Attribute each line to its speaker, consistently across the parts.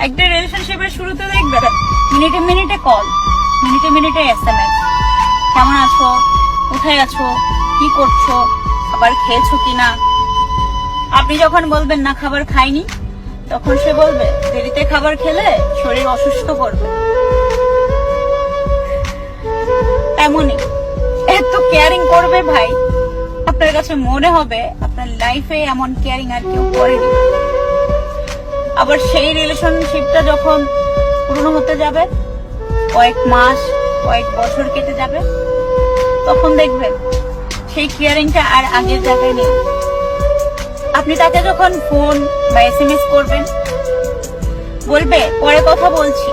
Speaker 1: একটা রিলেশনশিপের শুরুতে দেখবে মিনিটে মিনিটে কল, মিনিটে মিনিটে SMS, কেমন আছো, কোথায় আছো, কি করছো, খাবার খেয়েছো কিনা। আপনি যখন বলবেন না খাবার খাইনি, তখন সে বলবে দেরিতে খাবার খেলে শরীর অসুস্থ করবে। এমনই এত কেয়ারিং করবে ভাই, আপনার কাছে মনে হবে আপনার লাইফে এমন কেয়ারিং আর কেউ করেনি। আবার সেই রিলেশনশিপটা যখন পুরনো হতে যাবে, কয়েক মাস কয়েক বছর কেটে যাবে, তখন দেখবেন সেই কেয়ারিংটা আর আগের জায়গায় নেই। আপনি তাকে যখন ফোন বা SMS করবেন, বলবে পরে কথা বলছি,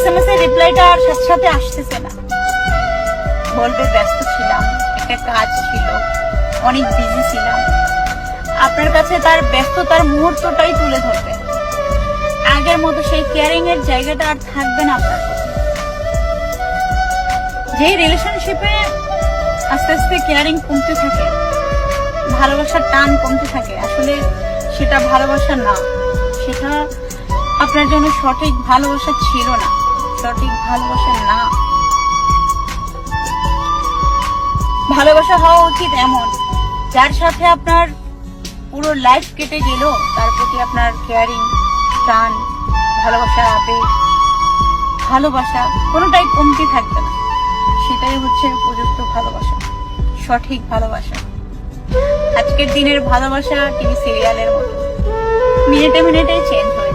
Speaker 1: SMS এর রিপ্লাইটা আর সাথে সাথে আসতেছে না, বলবে ব্যস্ত ছিলাম, একটা কাজ ছিল, অনেক বিজি ছিলাম। আপনার কাছে তার ব্যস্ততার মুহূর্তটাই তুলে ধরবে, আগের মতো সেই কেয়ারিং এর জায়গাটা আর থাকবে না আপনার কাছে। যে রিলেশনশিপে আস্তে আস্তে কেয়ারিং কমতে থাকে, ভালোবাসার টান কমতে থাকে, আসলে সেটা ভালোবাসা না, সেটা আপনার জন্য সঠিক ভালোবাসা ছিল না, সঠিক ভালোবাসা না। ভালোবাসা হওয়া উচিত এমন, যার সাথে আপনার পুরো লাইফ কেটে গেল, তার প্রতি আপনার কেয়ারিং, টান, ভালোবাসার আবেগ, ভালোবাসা কোনোটাই কমতি থাকবে না। সেটাই হচ্ছে উপযুক্ত ভালোবাসা, সঠিক ভালোবাসা। আজকের দিনের ভালোবাসা টিভি সিরিয়ালের মতো, মিনিটে মিনিটে চেঞ্জ হয়।